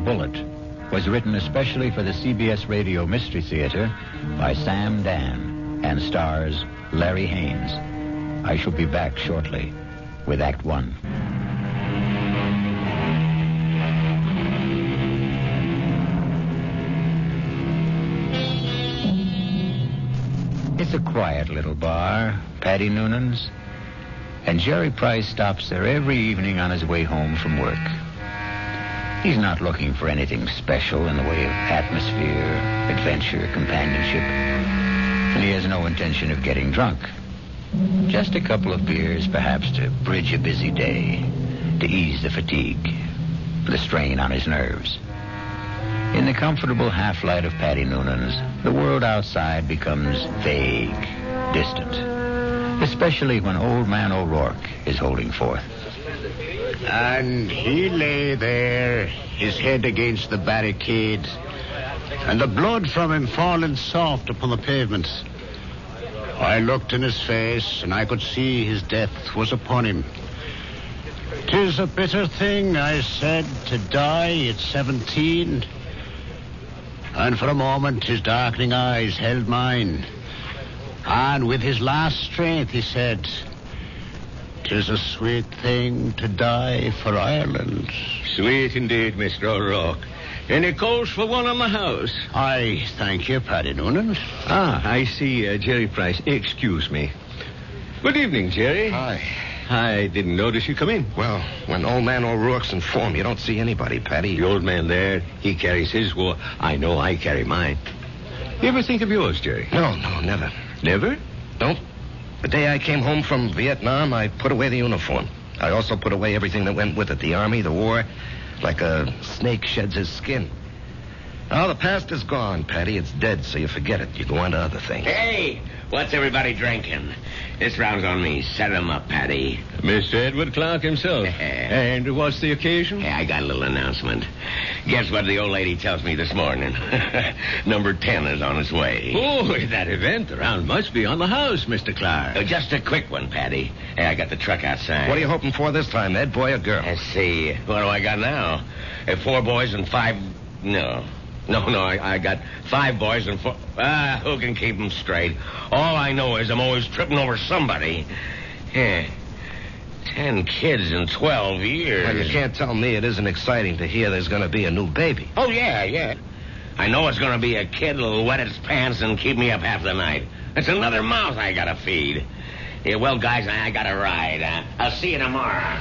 Bullet was written especially for the CBS Radio Mystery Theater by Sam Dan and stars Larry Haynes. I shall be back shortly with Act One. It's a quiet little bar, Paddy Noonan's, and Jerry Price stops there every evening on his way home from work. He's not looking for anything special in the way of atmosphere, adventure, companionship, and he has no intention of getting drunk. Just a couple of beers, perhaps, to bridge a busy day, to ease the fatigue, the strain on his nerves. In the comfortable half-light of Paddy Noonan's, the world outside becomes vague, distant, especially when Old Man O'Rourke is holding forth. And he lay there, his head against the barricade, and the blood from him falling soft upon the pavement. I looked in his face, and I could see his death was upon him. "'Tis a bitter thing," I said, "to die at 17. And for a moment, his darkening eyes held mine. And with his last strength, he said, "'Tis a sweet thing to die for Ireland." Sweet indeed, Mr. O'Rourke. Any calls for one on the house? I thank you, Paddy Noonan. I see Jerry Price. Excuse me. Good evening, Jerry. Hi. I didn't notice you come in. Well, when Old Man O'Rourke's in form, you don't see anybody, Paddy. The old man there, he carries his war. I know I carry mine. You ever think of yours, Jerry? No, never. Never? Nope. The day I came home from Vietnam, I put away the uniform. I also put away everything that went with it. The army, the war, like a snake sheds his skin. Now, the past is gone, Paddy. It's dead, so you forget it. You go on to other things. Hey, what's everybody drinking? This round's on me. Set 'em up, Paddy. Mr. Edward Clark himself. And what's the occasion? Hey, I got a little announcement. Guess what the old lady tells me this morning? Number 10 is on its way. Oh, at that event, the round must be on the house, Mr. Clark. Just a quick one, Paddy. Hey, I got the truck outside. What are you hoping for this time, Ed, boy or girl? Let's see. What do I got now? 4 boys and 5... No, I got 5 boys and 4... who can keep them straight? All I know is I'm always tripping over somebody. Yeah. 10 kids in 12 years. Well, you can't tell me it isn't exciting to hear there's going to be a new baby. Oh, yeah. I know it's going to be a kid that'll wet its pants and keep me up half the night. It's another mouth I got to feed. Yeah, well, guys, I got to ride. I'll see you tomorrow.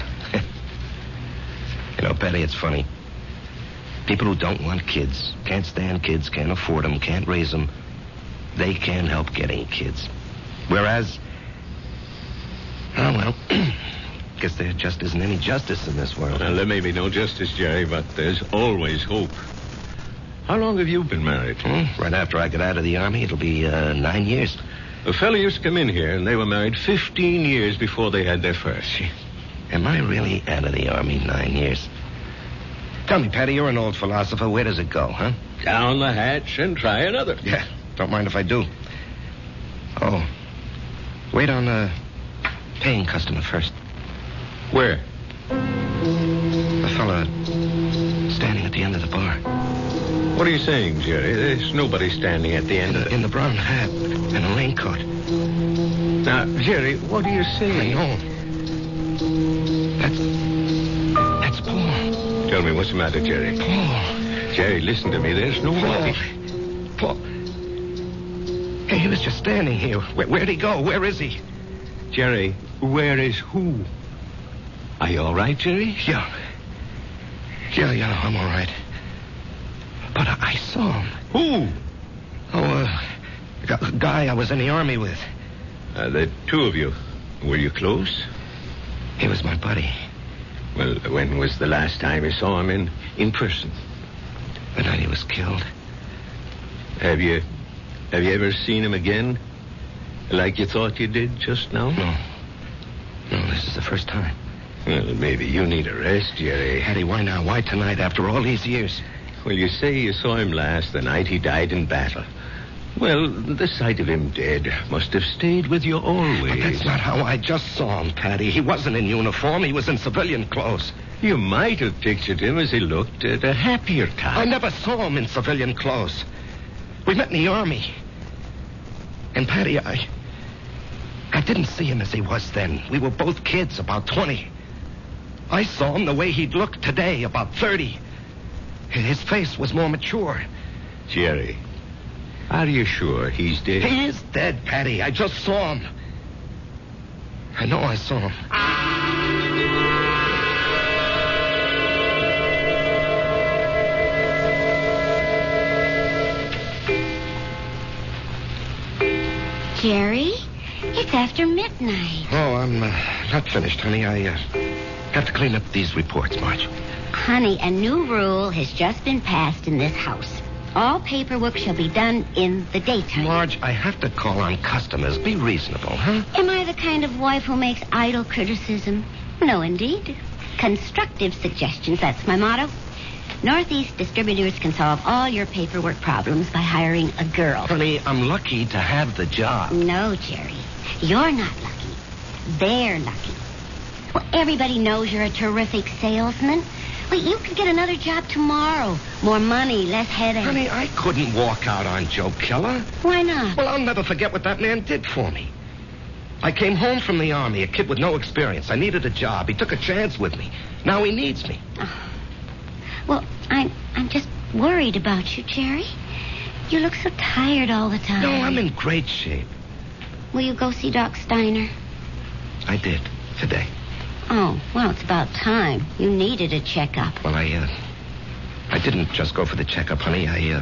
You know, Paddy, it's funny. People who don't want kids, can't stand kids, can't afford them, can't raise them, they can't help getting kids. Whereas, guess there just isn't any justice in this world. Well, there may be no justice, Jerry, but there's always hope. How long have you been married? Right after I got out of the army, it'll be 9 years. A fellow used to come in here, and they were married 15 years before they had their first. Am I really out of the army 9 years? Tell me, Paddy, you're an old philosopher. Where does it go, huh? Down the hatch and try another. Yeah, don't mind if I do. Oh, wait on a paying customer first. Where? A fella standing at the end of the bar. What are you saying, Jerry? There's nobody standing at the end of In the brown hat and a raincoat. Now, Jerry, what are you saying? I know. That's Paul. Tell me, what's the matter, Jerry? Paul. Jerry, listen to me. There's nobody. Paul. Hey, he was just standing here. Where'd he go? Where is he? Jerry, where is who? Are you all right, Jerry? Yeah, I'm all right. But I saw him. Who? Oh, a guy I was in the army with. The two of you. Were you close? He was my buddy. Well, when was the last time you saw him in person? The night he was killed. Have you ever seen him again? Like you thought you did just now? No, this is the first time. Well, maybe you need a rest, Jerry. Paddy, why now? Why tonight after all these years? Well, you say you saw him last the night he died in battle. Well, the sight of him dead must have stayed with you always. But that's not how I just saw him, Patty. He wasn't in uniform. He was in civilian clothes. You might have pictured him as he looked at a happier time. I never saw him in civilian clothes. We met in the Army. And, Patty, I didn't see him as he was then. We were both kids, about 20. I saw him the way he'd look today, about 30. His face was more mature. Jerry, are you sure he's dead? He is dead, Patty. I just saw him. I know I saw him. Jerry, it's after midnight. Oh, I'm not finished, honey. I have to clean up these reports, Marge. Honey, a new rule has just been passed in this house. All paperwork shall be done in the daytime. Marge, I have to call on customers. Be reasonable, huh? Am I the kind of wife who makes idle criticism? No, indeed. Constructive suggestions, that's my motto. Northeast Distributors can solve all your paperwork problems by hiring a girl. Honey, I'm lucky to have the job. No, Jerry. You're not lucky. They're lucky. Well, everybody knows you're a terrific salesman. Well, you could get another job tomorrow. More money, less headache. Honey, I couldn't walk out on Joe Keller. Why not? Well, I'll never forget what that man did for me. I came home from the Army, a kid with no experience. I needed a job. He took a chance with me. Now he needs me. Oh. Well, I'm just worried about you, Jerry. You look so tired all the time. No, I'm in great shape. Will you go see Doc Steiner? I did, today. Oh, well, it's about time. You needed a checkup. Well, I didn't just go for the checkup, honey. I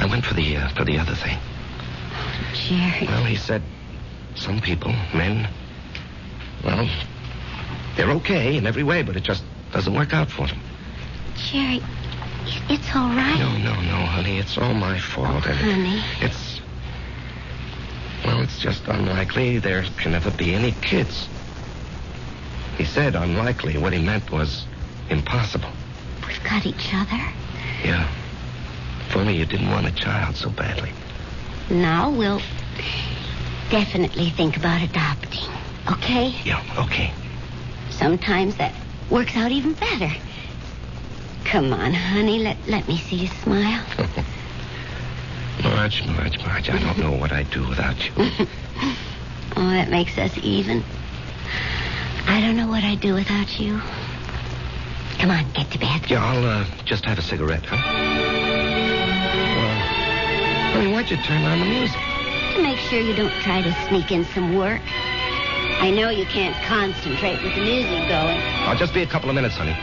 went for the other thing. Jerry. Well, he said some people, men, well, they're okay in every way, but it just doesn't work out for them. Jerry, it's all right. No, honey. It's all my fault. Oh, honey. It's just unlikely there can ever be any kids. He said unlikely. What he meant was impossible. We've got each other. Yeah. If only you didn't want a child so badly. Now we'll definitely think about adopting. Okay? Yeah, okay. Sometimes that works out even better. Come on, honey. Let me see you smile. Marge, I don't know what I'd do without you. Oh, that makes us even. I don't know what I'd do without you. Come on, get to bed. Yeah, I'll just have a cigarette, huh? Honey, why'd you turn on the music? To make sure you don't try to sneak in some work. I know you can't concentrate with the music going. I'll just be a couple of minutes, honey.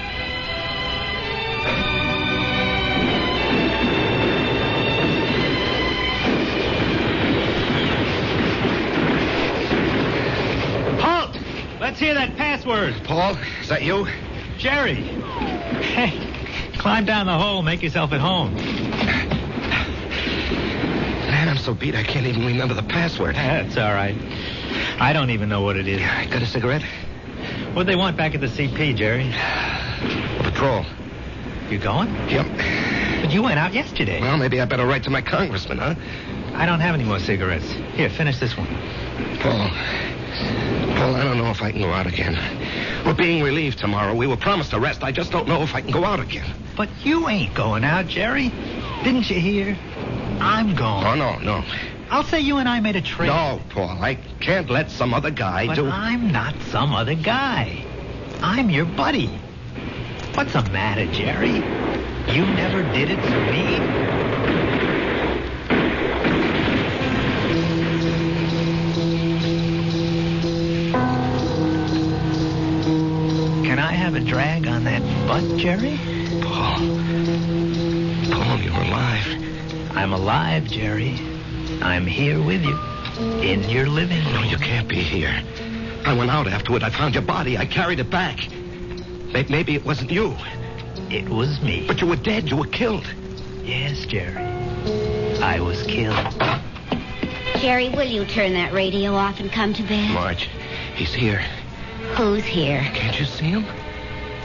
Halt! Let's hear that password. Paul, is that you? Jerry. Hey, climb down the hole, make yourself at home. Man, I'm so beat I can't even remember the password. That's all right. I don't even know what it is. Got a cigarette? What'd they want back at the CP, Jerry? Patrol. You going? Yep. But you went out yesterday. Well, maybe I better write to my congressman, huh? I don't have any more cigarettes. Here, finish this one. Paul, I don't know if I can go out again. We're being relieved tomorrow. We were promised a rest. I just don't know if I can go out again. But you ain't going out, Jerry. Didn't you hear? I'm going. Oh, no. I'll say you and I made a trade. No, Paul, I can't let some other guy But do... I'm not some other guy. I'm your buddy. What's the matter, Jerry? You never did it for me. Can I have a drag on that butt, Jerry? Paul, you're alive. I'm alive, Jerry. I'm here with you. In your living room. No, you can't be here. I went out afterward. I found your body. I carried it back. Maybe it wasn't you. It was me. But you were dead. You were killed. Yes, Jerry. I was killed. Jerry, will you turn that radio off and come to bed? Marge, he's here. Who's here? Can't you see him?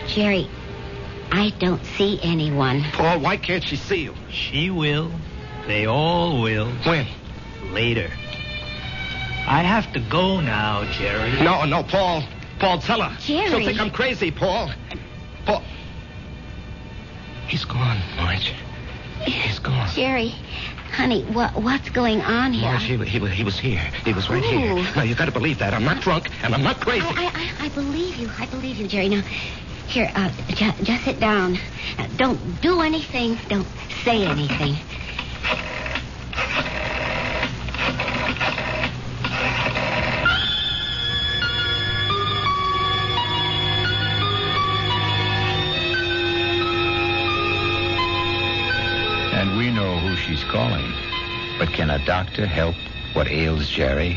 Jerry, I don't see anyone. Paul, why can't she see you? She will. They all will. When? Later. I have to go now, Jerry. No, Paul. Paul, tell her. Jerry. She'll think I'm crazy, Paul. Paul. He's gone, Marge. He's gone. Jerry, honey, what's going on here? Marge, he was here. He was right here. Now, you got to believe that. I'm not drunk, and I'm not crazy. I believe you. I believe you, Jerry. Now, here, just sit down. Don't do anything. Don't say anything. And we know who she's calling. But can a doctor help what ails Jerry?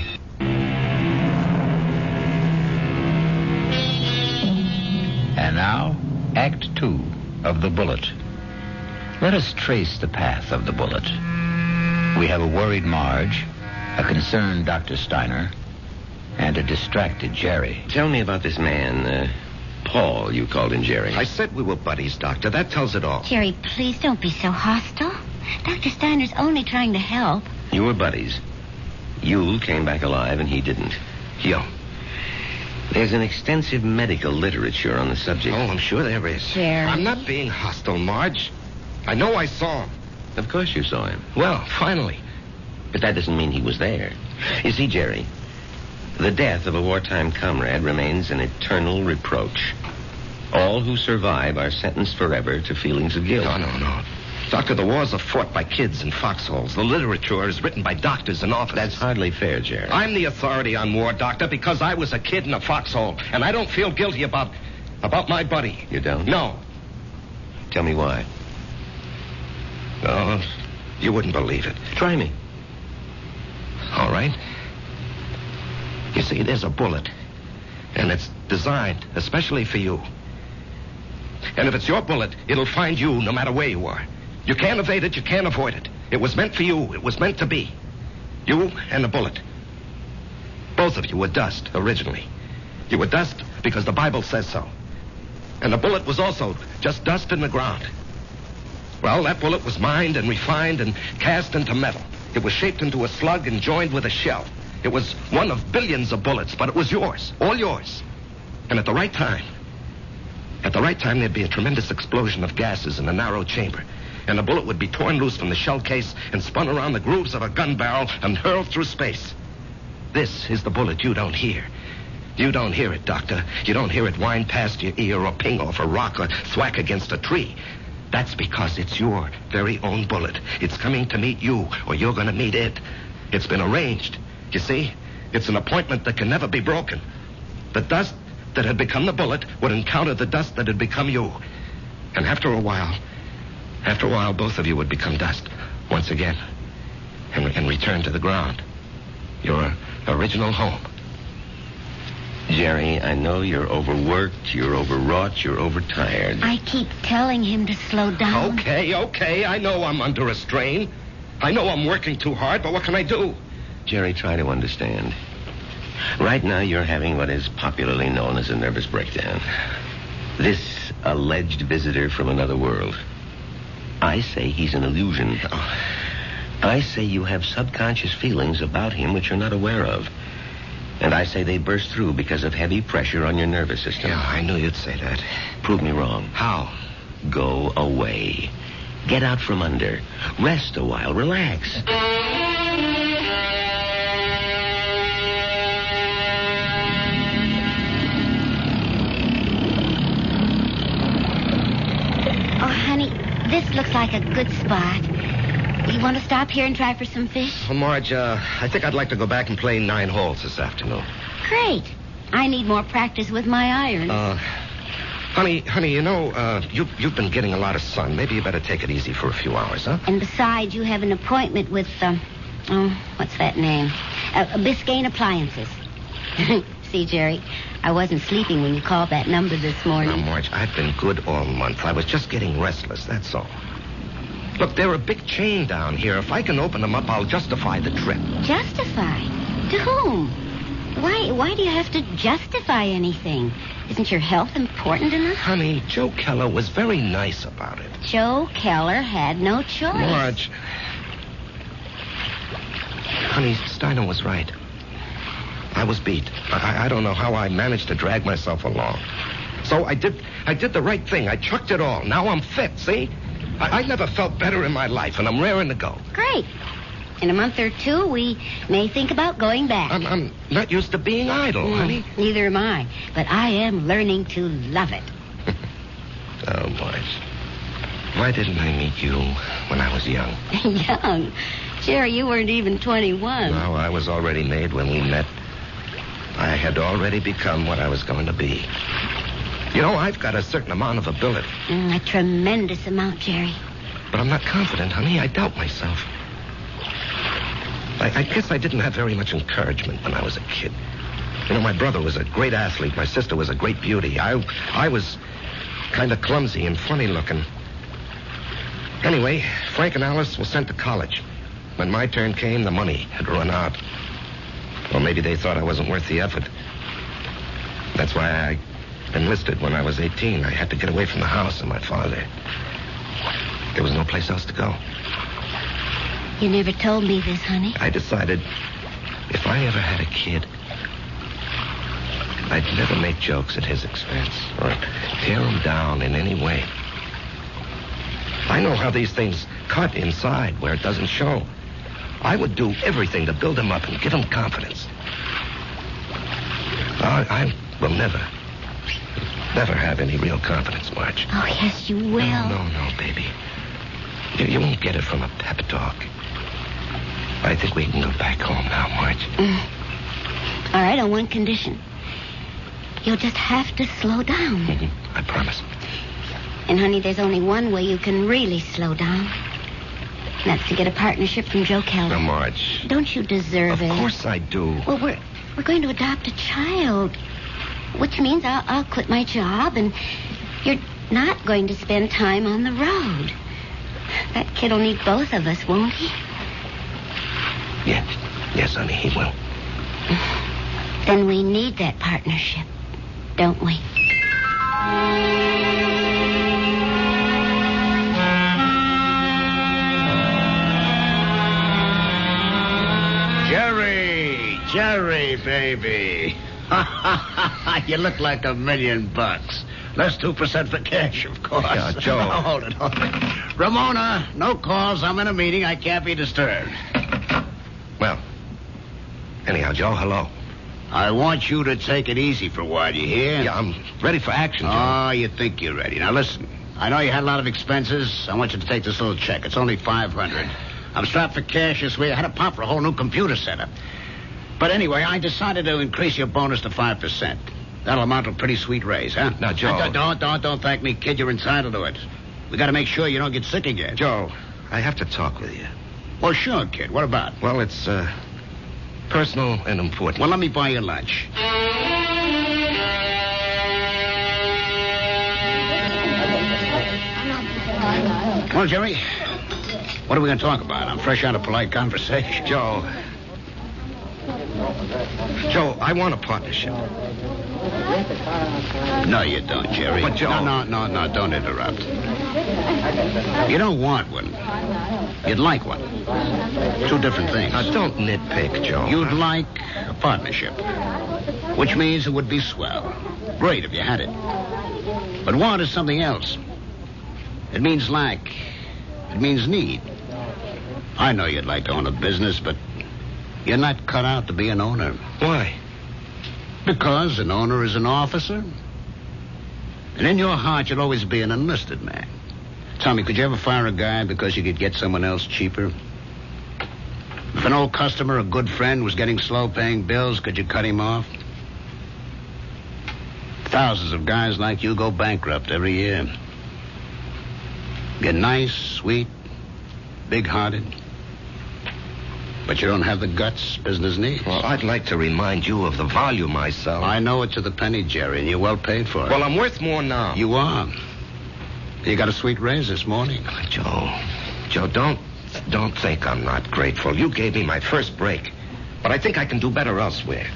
And now, Act 2 of The Bullet. Let us trace the path of the bullet. We have a worried Marge, a concerned Dr. Steiner, and a distracted Jerry. Tell me about this man, Paul, you called him Jerry. I said we were buddies, Doctor. That tells it all. Jerry, please don't be so hostile. Dr. Steiner's only trying to help. You were buddies. You came back alive and he didn't. Yo. There's an extensive medical literature on the subject. Oh, I'm sure there is. Jerry. I'm not being hostile, Marge. I know I saw him. Of course you saw him. Well, finally. But that doesn't mean he was there. You see, Jerry, the death of a wartime comrade remains an eternal reproach. All who survive are sentenced forever to feelings of guilt. No. Doctor, the wars are fought by kids in foxholes. The literature is written by doctors and officers. That's hardly fair, Jerry. I'm the authority on war, Doctor, because I was a kid in a foxhole, and I don't feel guilty about my buddy. You don't? No. Tell me why. No, you wouldn't believe it. Try me. All right. You see, there's a bullet, and it's designed especially for you. And if it's your bullet, it'll find you no matter where you are. You can't evade it, you can't avoid it. It was meant for you, it was meant to be. You and the bullet. Both of you were dust, originally. You were dust because the Bible says so. And the bullet was also just dust in the ground. Well, that bullet was mined and refined and cast into metal. It was shaped into a slug and joined with a shell. It was one of billions of bullets, but it was yours, all yours. And at the right time, there'd be a tremendous explosion of gases in a narrow chamber. And the bullet would be torn loose from the shell case and spun around the grooves of a gun barrel and hurled through space. This is the bullet you don't hear. You don't hear it, Doctor. You don't hear it whine past your ear or ping off a rock or thwack against a tree. That's because it's your very own bullet. It's coming to meet you, or you're going to meet it. It's been arranged. You see? It's an appointment that can never be broken. The dust that had become the bullet would encounter the dust that had become you. And after a while, both of you would become dust once again and return to the ground. Your original home. Jerry, I know you're overworked, you're overwrought, you're overtired. I keep telling him to slow down. Okay. I know I'm under a strain. I know I'm working too hard, but what can I do? Jerry, try to understand. Right now, you're having what is popularly known as a nervous breakdown. This alleged visitor from another world. I say he's an illusion. I say you have subconscious feelings about him which you're not aware of. And I say they burst through because of heavy pressure on your nervous system. Yeah, I knew you'd say that. Prove me wrong. How? Go away. Get out from under. Rest a while. Relax. Oh, honey, this looks like a good spot. You want to stop here and try for some fish? Well, Marge, I think I'd like to go back and play 9 holes this afternoon. Great. I need more practice with my irons. Honey, you know, you've been getting a lot of sun. Maybe you better take it easy for a few hours, huh? And besides, you have an appointment with, what's that name? Biscayne Appliances. See, Jerry, I wasn't sleeping when you called that number this morning. Now, Marge, I've been good all month. I was just getting restless, that's all. Look, they're a big chain down here. If I can open them up, I'll justify the trip. Justify? To whom? Why do you have to justify anything? Isn't your health important enough? Honey, Joe Keller was very nice about it. Joe Keller had no choice. Marge, Honey, Steiner was right. I was beat. I don't know how I managed to drag myself along. So I did the right thing. I chucked it all. Now I'm fit, see? I never felt better in my life, and I'm raring to go. Great. In a month or two, we may think about going back. I'm not used to being idle, honey. Neither am I. But I am learning to love it. Oh, Marge. Why didn't I meet you when I was young? Young? Jerry, you weren't even 21. No, I was already made when we met. I had already become what I was going to be. You know, I've got a certain amount of ability. A tremendous amount, Jerry. But I'm not confident, honey. I doubt myself. I guess I didn't have very much encouragement when I was a kid. You know, my brother was a great athlete. My sister was a great beauty. I was kind of clumsy and funny looking. Anyway, Frank and Alice were sent to college. When my turn came, the money had run out. Or maybe they thought I wasn't worth the effort. That's why I enlisted when I was 18. I had to get away from the house and my father. There was no place else to go. You never told me this, honey. I decided if I ever had a kid, I'd never make jokes at his expense or tear him down in any way. I know how these things cut inside where it doesn't show. I would do everything to build him up and give him confidence. I will never have any real confidence, Marge. Oh, yes, you will. No, baby. You won't get it from a pep talk. I think we can go back home now, Marge. All right, on one condition. You'll just have to slow down. I promise. And, honey, there's only one way you can really slow down. That's to get a partnership from Joe Kelly. Now, Marge. Don't you deserve it? Of course I do. Well, we're going to adopt a child, which means I'll quit my job, and you're not going to spend time on the road. That kid will need both of us, won't he? Yes, honey, he will. Then we need that partnership, don't we? Jerry, baby. You look like $1 million. Less 2% for cash, of course. Yeah, Joe. Oh, hold it. Ramona, no calls. I'm in a meeting. I can't be disturbed. Well, anyhow, Joe, hello. I want you to take it easy for a while, you hear? Yeah, I'm ready for action, Joe. Oh, you think you're ready. Now, listen. I know you had a lot of expenses. I want you to take this little check. It's only $500. I'm strapped for cash this week. I had to pop for a whole new computer setup. But anyway, I decided to increase your bonus to 5%. That'll amount to a pretty sweet raise, huh? Now, Joe. Don't thank me, kid. You're entitled to it. We got to make sure you don't get sick again. Joe, I have to talk with you. Well, sure, kid. What about? Well, it's personal and important. Well, let me buy you lunch. Well, Jerry, what are we going to talk about? I'm fresh out of polite conversation. Joe, I want a partnership. No, you don't, Jerry. But, Joe... No, don't interrupt. You don't want one. You'd like one. Two different things. Now, don't nitpick, Joe. You'd like a partnership, which means it would be swell. Great if you had it. But want is something else. It means lack. It means need. I know you'd like to own a business, but you're not cut out to be an owner. Why? Because an owner is an officer. And in your heart, you'll always be an enlisted man. Tommy, could you ever fire a guy because you could get someone else cheaper? If an old customer, a good friend, was getting slow paying bills, could you cut him off? Thousands of guys like you go bankrupt every year. You're nice, sweet, big-hearted. But you don't have the guts business needs. Well, I'd like to remind you of the volume I sell. I know it to the penny, Jerry, and you're well paid for it. Well, I'm worth more now. You are. You got a sweet raise this morning. Joe, don't think I'm not grateful. You gave me my first break. But I think I can do better elsewhere.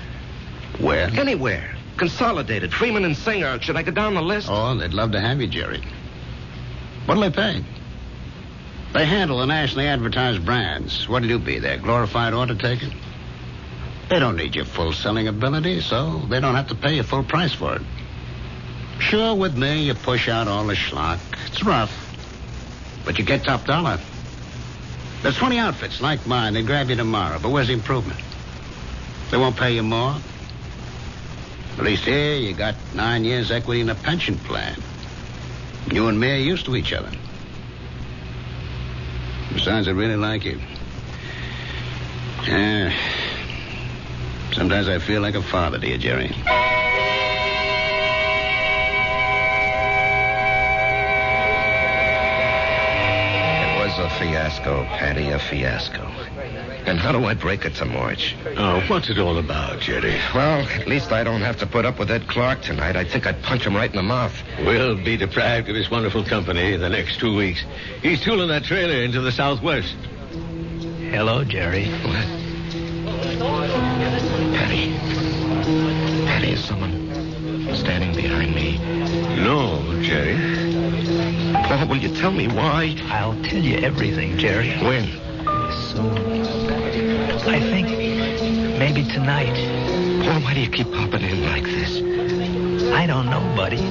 Where? Anywhere. Consolidated, Freeman and Singer. Should I go down the list? Oh, they'd love to have you, Jerry. What'll they pay? They handle the nationally advertised brands. What'll you be, their glorified order taker? They don't need your full selling ability, so they don't have to pay you full price for it. Sure, with me, you push out all the schlock. It's rough, but you get top dollar. There's 20 outfits like mine. They grab you tomorrow, but where's the improvement? They won't pay you more. At least here, you got 9 years equity in a pension plan. You and me are used to each other. Besides, I really like you. Yeah. Sometimes I feel like a father to you, Jerry. It was a fiasco, Patty, a fiasco. And how do I break it to March? Oh, what's it all about, Jerry? Well, at least I don't have to put up with Ed Clark tonight. I think I'd punch him right in the mouth. We'll be deprived of his wonderful company in the next 2 weeks. He's tooling that trailer into the southwest. Hello, Jerry. What? Patty. Patty, is someone standing behind me? No, Jerry. Paul, will you tell me why? I'll tell you everything, Jerry. When? Soon. I think maybe tonight. Paul, why do you keep popping in like this? I don't know, buddy.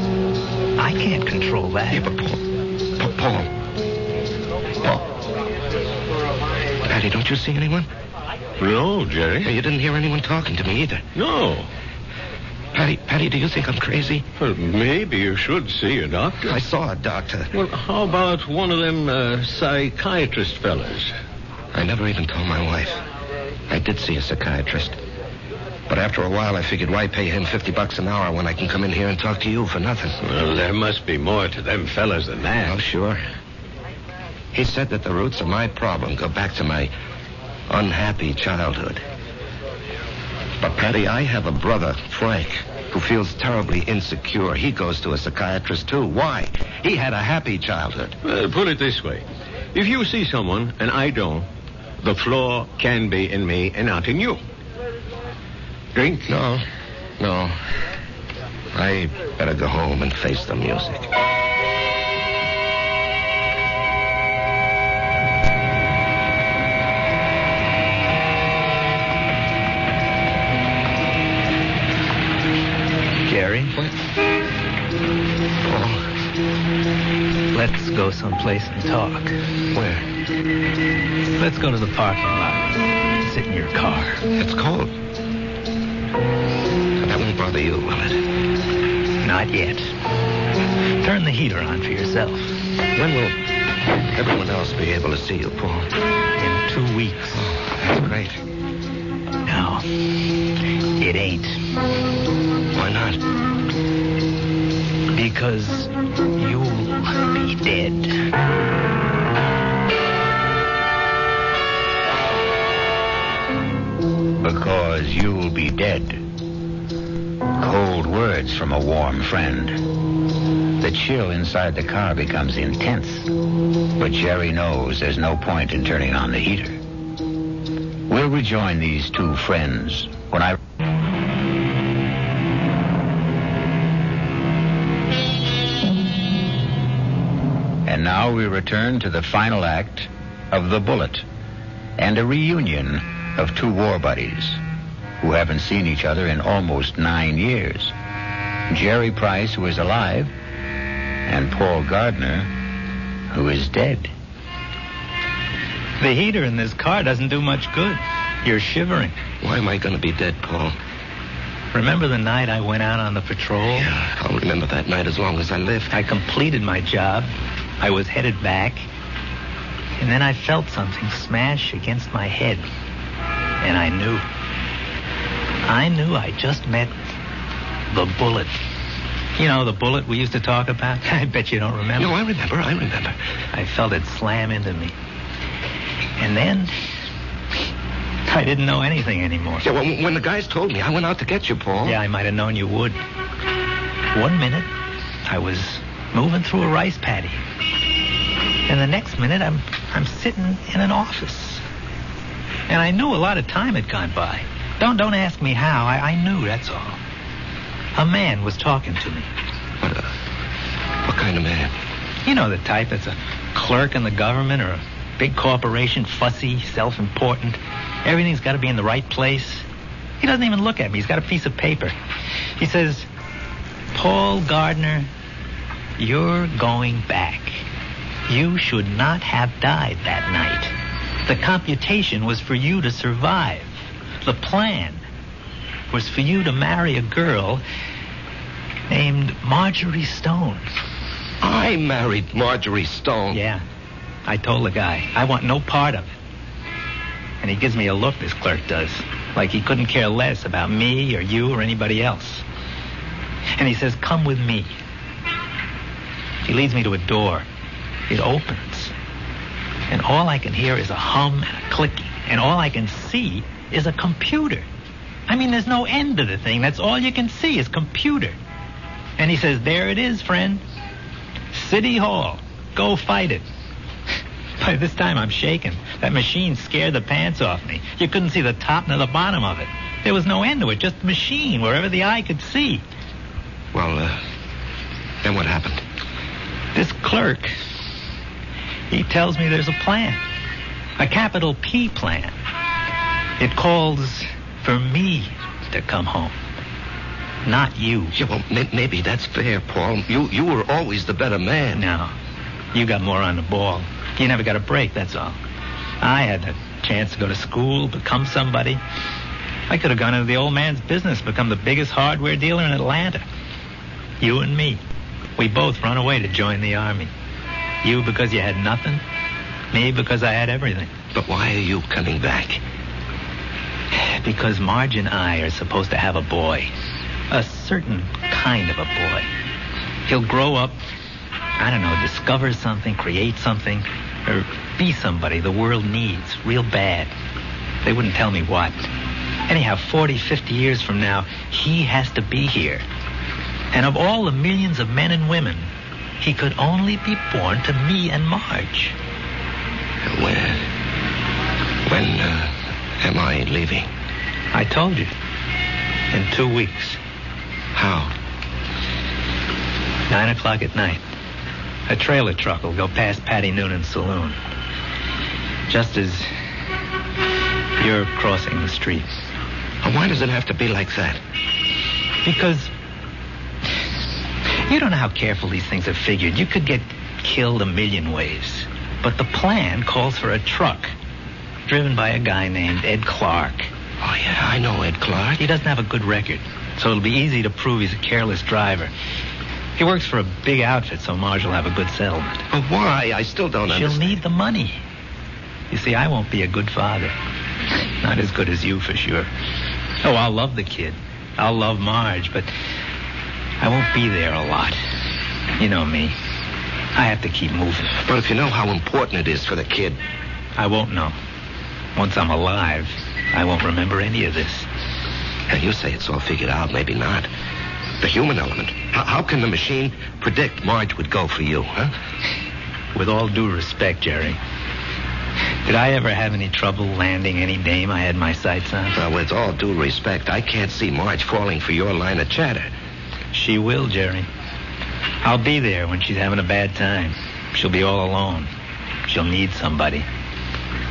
I can't control that. Yeah, but Paul. Patty, don't you see anyone? No, Jerry. You didn't hear anyone talking to me either. No. Patty, do you think I'm crazy? Well, maybe you should see a doctor. I saw a doctor. Well, how about one of them psychiatrist fellas? I never even told my wife. I did see a psychiatrist. But after a while, I figured, why pay him $50 an hour when I can come in here and talk to you for nothing? Well, there must be more to them fellas than that. Oh, sure. He said that the roots of my problem go back to my unhappy childhood. But, Patty, I have a brother, Frank, who feels terribly insecure. He goes to a psychiatrist, too. Why? He had a happy childhood. Well, put it this way. If you see someone and I don't, the flaw can be in me and not in you. Drink? No. I better go home and face the music. Jerry? What? Let's go someplace and talk. Where? Let's go to the parking lot. Sit in your car. It's cold. That won't bother you, will it? Not yet. Turn the heater on for yourself. When will everyone else be able to see you, Paul? In 2 weeks. Oh, that's great. No, it ain't. Why not? Because you'll be dead. Because you'll be dead. Cold words from a warm friend. The chill inside the car becomes intense. But Jerry knows there's no point in turning on the heater. We'll rejoin these two friends when I... And now we return to the final act of The Bullet and a reunion of two war buddies who haven't seen each other in almost 9 years. Jerry Price, who is alive, and Paul Gardner, who is dead. The heater in this car doesn't do much good. You're shivering. Why am I going to be dead, Paul? Remember the night I went out on the patrol? Yeah, I'll remember that night as long as I live. I completed my job. I was headed back. And then I felt something smash against my head. And I knew I just met the bullet. You know, the bullet we used to talk about? I bet you don't remember. No, I remember. I felt it slam into me. And then I didn't know anything anymore. Yeah, well, when the guys told me, I went out to get you, Paul. Yeah, I might have known you would. 1 minute, I was moving through a rice paddy. And the next minute, I'm sitting in an office. And I knew a lot of time had gone by. Don't ask me how. I knew, that's all. A man was talking to me. What kind of man? You know the type that's a clerk in the government or a big corporation, fussy, self-important. Everything's got to be in the right place. He doesn't even look at me. He's got a piece of paper. He says, Paul Gardner, you're going back. You should not have died that night. The computation was for you to survive. The plan was for you to marry a girl named Marjorie Stone. I married Marjorie Stone. Yeah. I told the guy, I want no part of it. And he gives me a look, this clerk does, like he couldn't care less about me or you or anybody else. And he says, come with me. He leads me to a door. It opens. And all I can hear is a hum and a clicking. And all I can see is a computer. I mean, there's no end to the thing. That's all you can see is computer. And he says, there it is, friend. City Hall. Go fight it. By this time, I'm shaking. That machine scared the pants off me. You couldn't see the top nor the bottom of it. There was no end to it, just a machine wherever the eye could see. Well, then what happened? This clerk, he tells me there's a plan. A capital P plan. It calls for me to come home. Not you. Yeah, well, maybe that's fair, Paul. You were always the better man. No. You got more on the ball. You never got a break, that's all. I had the chance to go to school, become somebody. I could have gone into the old man's business, become the biggest hardware dealer in Atlanta. You and me. We both run away to join the army. You because you had nothing. Me because I had everything. But why are you coming back? Because Marge and I are supposed to have a boy. A certain kind of a boy. He'll grow up, I don't know, discover something, create something, or be somebody the world needs real bad. They wouldn't tell me what. Anyhow, 40, 50 years from now, he has to be here. And of all the millions of men and women, he could only be born to me and Marge. When am I leaving? I told you. In 2 weeks. How? 9 o'clock at night. A trailer truck will go past Patty Noonan's saloon. Just as you're crossing the street. And why does it have to be like that? Because you don't know how careful these things are figured. You could get killed a million ways. But the plan calls for a truck driven by a guy named Ed Clark. Oh, yeah, I know Ed Clark. He doesn't have a good record, so it'll be easy to prove he's a careless driver. He works for a big outfit, so Marge will have a good settlement. But why? I still don't understand. She'll need the money. You see, I won't be a good father. Not as good as you, for sure. Oh, I'll love the kid. I'll love Marge, but I won't be there a lot. You know me. I have to keep moving. But if you know how important it is for the kid... I won't know. Once I'm alive, I won't remember any of this. And you say it's all figured out, maybe not. The human element. How can the machine predict Marge would go for you, huh? With all due respect, Jerry, did I ever have any trouble landing any dame I had my sights on? Well, with all due respect, I can't see Marge falling for your line of chatter. She will, Jerry. I'll be there when she's having a bad time. She'll be all alone. She'll need somebody.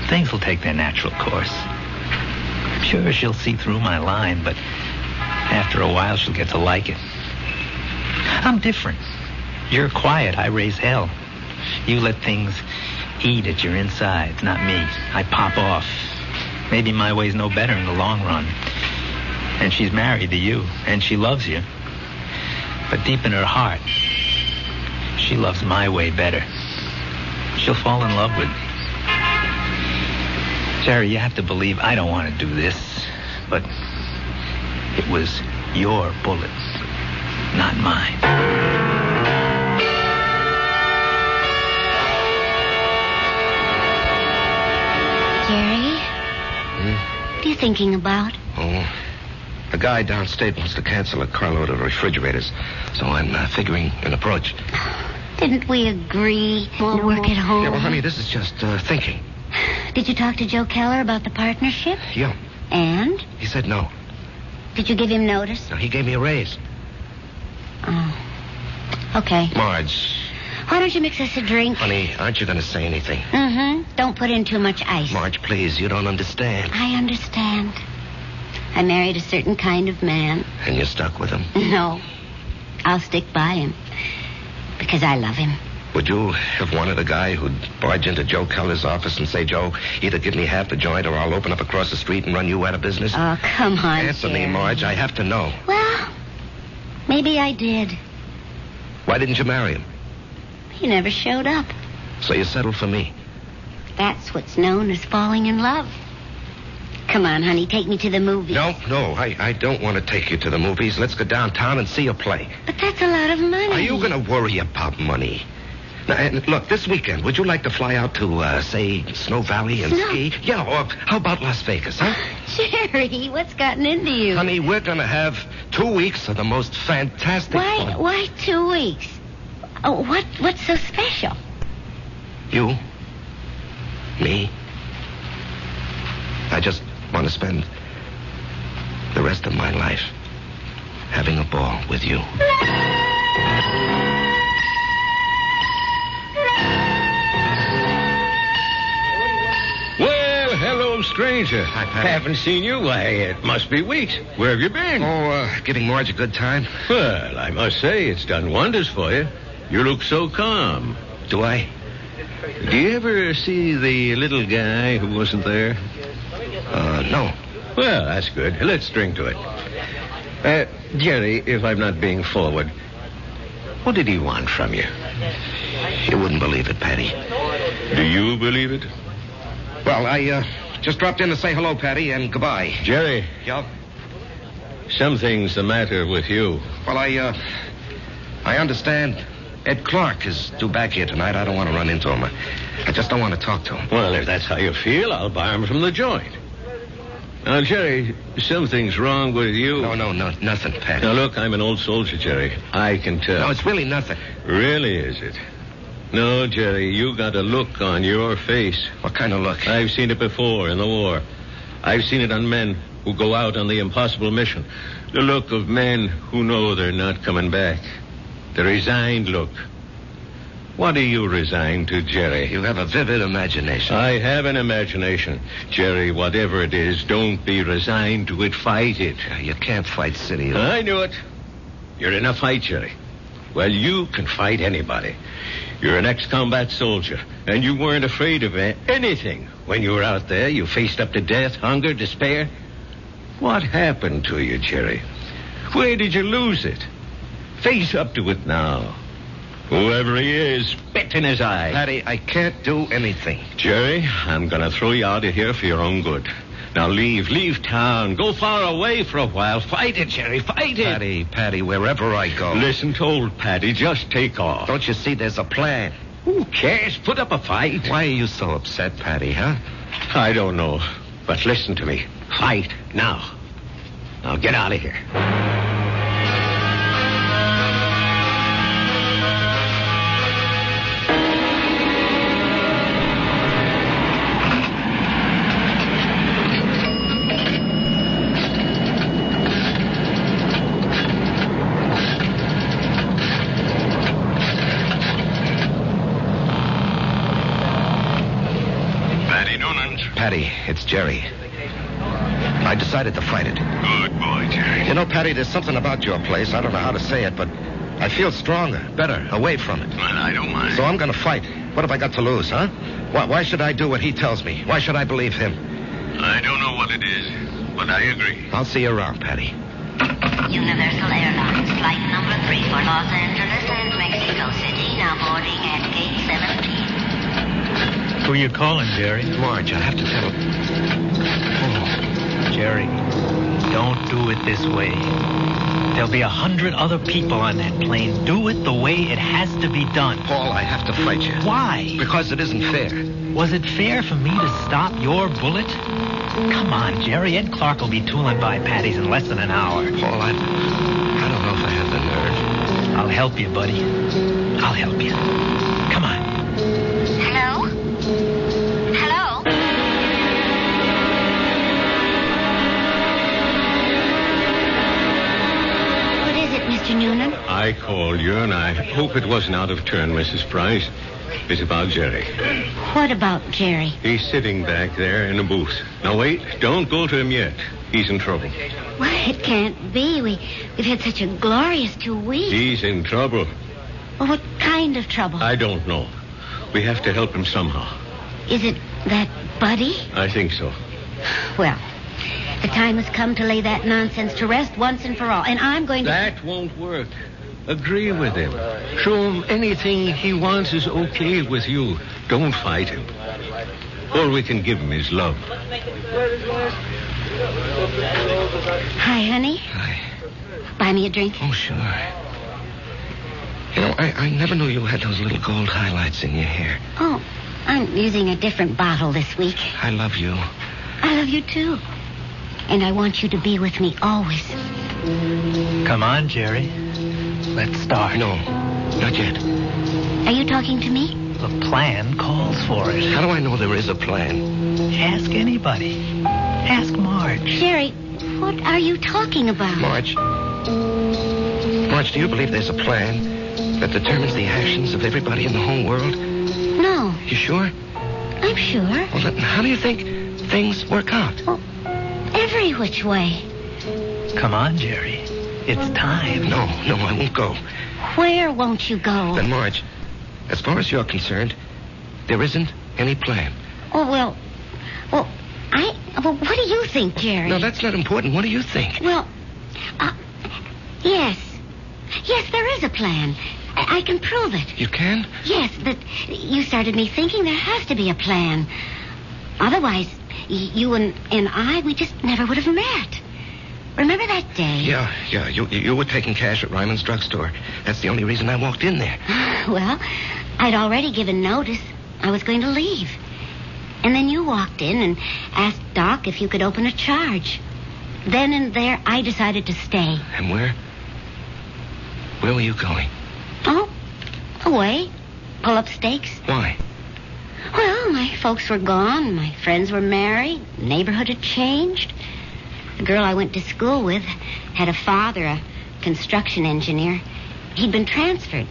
Things will take their natural course. Sure, she'll see through my line, but after a while she'll get to like it. I'm different. You're quiet. I raise hell. You let things eat at your insides, not me. I pop off. Maybe my way's no better in the long run. And she's married to you, and she loves you. But deep in her heart, she loves my way better. She'll fall in love with me. Jerry, you have to believe I don't want to do this, but it was your bullet, not mine. Jerry? What are you thinking about? Oh, the guy downstate wants to cancel a carload of refrigerators, so I'm figuring an approach. Didn't we agree we'll work at home? Yeah, well, honey, this is just thinking. Did you talk to Joe Keller about the partnership? Yeah. And? He said no. Did you give him notice? No, he gave me a raise. Oh. Okay. Marge. Why don't you mix us a drink? Honey, aren't you going to say anything? Mm-hmm. Don't put in too much ice. Marge, please, you don't understand. I understand. I married a certain kind of man. And you're stuck with him? No. I'll stick by him. Because I love him. Would you have wanted a guy who'd barge into Joe Keller's office and say, Joe, either give me half the joint or I'll open up across the street and run you out of business? Oh, come on, Answer me, Jerry. Marge. I have to know. Well, maybe I did. Why didn't you marry him? He never showed up. So you settled for me. That's what's known as falling in love. Come on, honey, take me to the movies. No, I don't want to take you to the movies. Let's go downtown and see a play. But that's a lot of money. Are you going to worry about money? Now, and look, this weekend, would you like to fly out to, say, Snow Valley and ski? Yeah, or how about Las Vegas, huh? Jerry, what's gotten into you? Honey, we're going to have 2 weeks of the most fantastic fun. Why 2 weeks? Oh, what's so special? You? Me? I just want to spend the rest of my life having a ball with you. Well, hello, stranger. Hi, Patty. Haven't seen you. Why, it must be weeks. Where have you been? Giving Marge a good time. Well, I must say, it's done wonders for you. You look so calm. Do I? Do you ever see the little guy who wasn't there? No. Well, that's good. Let's drink to it. Jerry, if I'm not being forward, what did he want from you? You wouldn't believe it, Patty. Do you believe it? Well, I just dropped in to say hello, Patty, and goodbye. Jerry, Yeah? something's the matter with you. Well, I understand Ed Clark is due back here tonight. I don't want to run into him. I just don't want to talk to him. Well, if that's how you feel, I'll buy him from the joint. Now, Jerry, something's wrong with you. No, nothing, Patty. Now, look, I'm an old soldier, Jerry. I can tell. No, it's really nothing. Really, is it? No, Jerry, you got a look on your face. What kind of look? I've seen it before in the war. I've seen it on men who go out on the impossible mission. The look of men who know they're not coming back. The resigned look. What are you resigned to, Jerry? You have a vivid imagination. I have an imagination. Jerry, whatever it is, don't be resigned to it. Fight it. You can't fight City. I knew it. You're in a fight, Jerry. Well, you can fight anybody. You're an ex-combat soldier, and you weren't afraid of anything. When you were out there, you faced up to death, hunger, despair. What happened to you, Jerry? Where did you lose it? Face up to it now. Whoever he is, spit in his eye. Patty, I can't do anything. Jerry, I'm going to throw you out of here for your own good. Now leave town. Go far away for a while. Fight it, Jerry, fight it. Patty, wherever I go. Listen to old Patty. Just take off. Don't you see there's a plan? Who cares? Put up a fight. Why are you so upset, Patty, huh? I don't know. But listen to me. Fight now. Now get out of here. Patty, it's Jerry. I decided to fight it. Good boy, Jerry. You know, Patty, there's something about your place. I don't know how to say it, but I feel stronger, better, away from it. Well, I don't mind. So I'm going to fight. What have I got to lose, huh? Why should I do what he tells me? Why should I believe him? I don't know what it is, but I agree. I'll see you around, Patty. Universal Airlines, flight number 3 for Los Angeles and Mexico City, now boarding at gate 17. Who you calling, Jerry? Marge, I have to tell him. Jerry, don't do it this way. There'll be 100 other people on that plane. Do it the way it has to be done. Paul, I have to fight you. Why? Because it isn't fair. Was it fair for me to stop your bullet? Come on, Jerry. Ed Clark will be tooling by Patty's in less than an hour. Paul, I don't know if I have the nerve. I'll help you, buddy. I'll help you. Come on. Hello? Hello? What is it, Mr. Noonan? I called you, and I hope it wasn't out of turn, Mrs. Price. It's about Jerry. What about Jerry? He's sitting back there in a booth. Now, wait. Don't go to him yet. He's in trouble. Well, it can't be. We've had such a glorious 2 weeks. He's in trouble. Well, what kind of trouble? I don't know. We have to help him somehow. Is it that Buddy? I think so. Well, the time has come to lay that nonsense to rest once and for all. And I'm going to... That won't work. Agree with him. Show him anything he wants is okay with you. Don't fight him. All we can give him is love. Hi, honey. Hi. Buy me a drink. Oh, sure. You know, I never knew you had those little gold highlights in your hair. Oh, I'm using a different bottle this week. I love you. I love you, too. And I want you to be with me always. Come on, Jerry. Let's start. No, not yet. Are you talking to me? The plan calls for it. How do I know there is a plan? Ask anybody. Ask Marge. Jerry, what are you talking about? Marge, do you believe there's a plan that determines the actions of everybody in the whole world? No. You sure? I'm sure. Well, then how do you think things work out? Well, every which way. Come on, Jerry. It's time. No, I won't go. Where won't you go? Then, Marge, as far as you're concerned, there isn't any plan. Oh, well, what do you think, Jerry? No, that's not important. What do you think? Well, yes. Yes, there is a plan. I can prove it. You can? Yes, but you started me thinking there has to be a plan. Otherwise, you and I, we just never would have met. Remember that day? Yeah. You were taking cash at Ryman's drugstore. That's the only reason I walked in there. Well, I'd already given notice. I was going to leave. And then you walked in and asked Doc if you could open a charge. Then and there, I decided to stay. And where? Where were you going? Oh, away. Pull up stakes. Why? Well, my folks were gone. My friends were married. The neighborhood had changed. The girl I went to school with had a father, a construction engineer. He'd been transferred.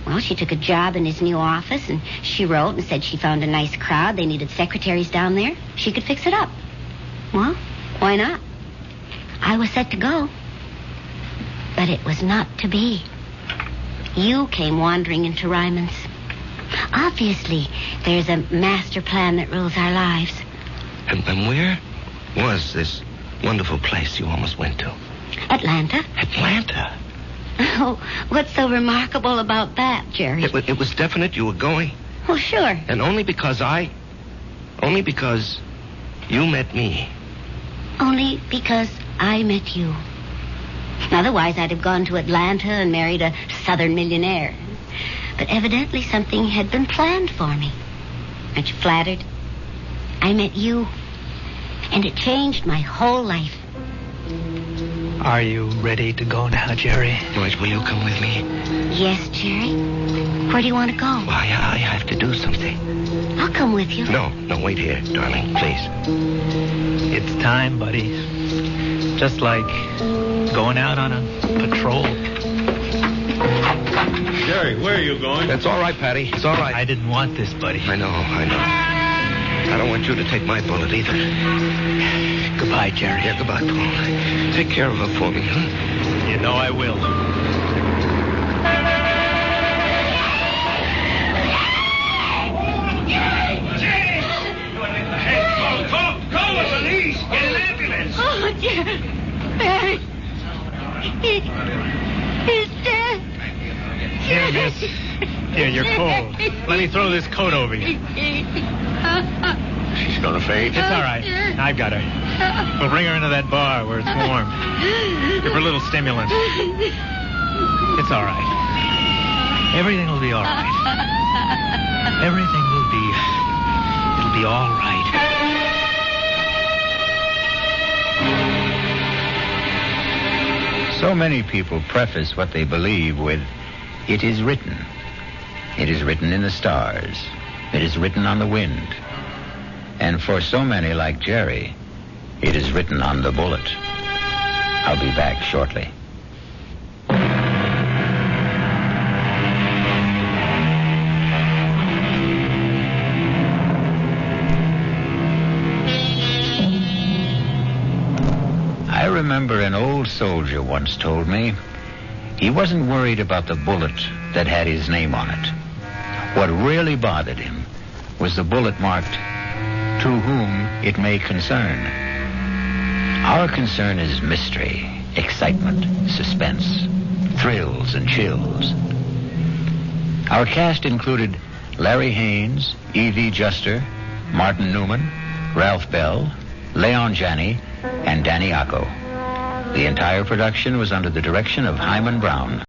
Well, she took a job in his new office, and she wrote and said she found a nice crowd. They needed secretaries down there. She could fix it up. Well, why not? I was set to go. But it was not to be. You came wandering into Ryman's. Obviously, there's a master plan that rules our lives. And where was this wonderful place you almost went to? Atlanta. Atlanta? Oh, what's so remarkable about that, Jerry? It was definite you were going. Well, sure. And only because you met me. Only because I met you. Otherwise, I'd have gone to Atlanta and married a southern millionaire. But evidently something had been planned for me. Aren't you flattered? I met you, and it changed my whole life. Are you ready to go now, Jerry? Marge, will you come with me? Yes, Jerry. Where do you want to go? Well, I have to do something. I'll come with you. No, wait here, darling, please. It's time, buddy. Just like going out on a patrol. Jerry, where are you going? It's all right, Patty. It's all right. I didn't want this, buddy. I know. I don't want you to take my bullet either. Goodbye, Jerry. Yeah, goodbye, Paul. Take care of her for me, huh? You know I will. Call the police. Get an ambulance. Oh, Jerry. Barry. He's dead. Here, miss. Here, you're cold. Let me throw this coat over you. She's gonna faint. It's all right. I've got her. We'll bring her into that bar where it's warm. Give her a little stimulant. It's all right. Everything will be all right. Everything will be... It'll be all right. So many people preface what they believe with, "It is written." It is written in the stars. It is written on the wind. And for so many like Jerry, it is written on the bullet. I'll be back shortly. remember an old soldier once told me he wasn't worried about the bullet that had his name on it. What really bothered him was the bullet marked, "To whom it may concern." Our concern is mystery, excitement, suspense, thrills, and chills. Our cast included Larry Haynes, E.V. Juster, Martin Newman, Ralph Bell, Leon Janney, and Danny Acco. The entire production was under the direction of Hyman Brown.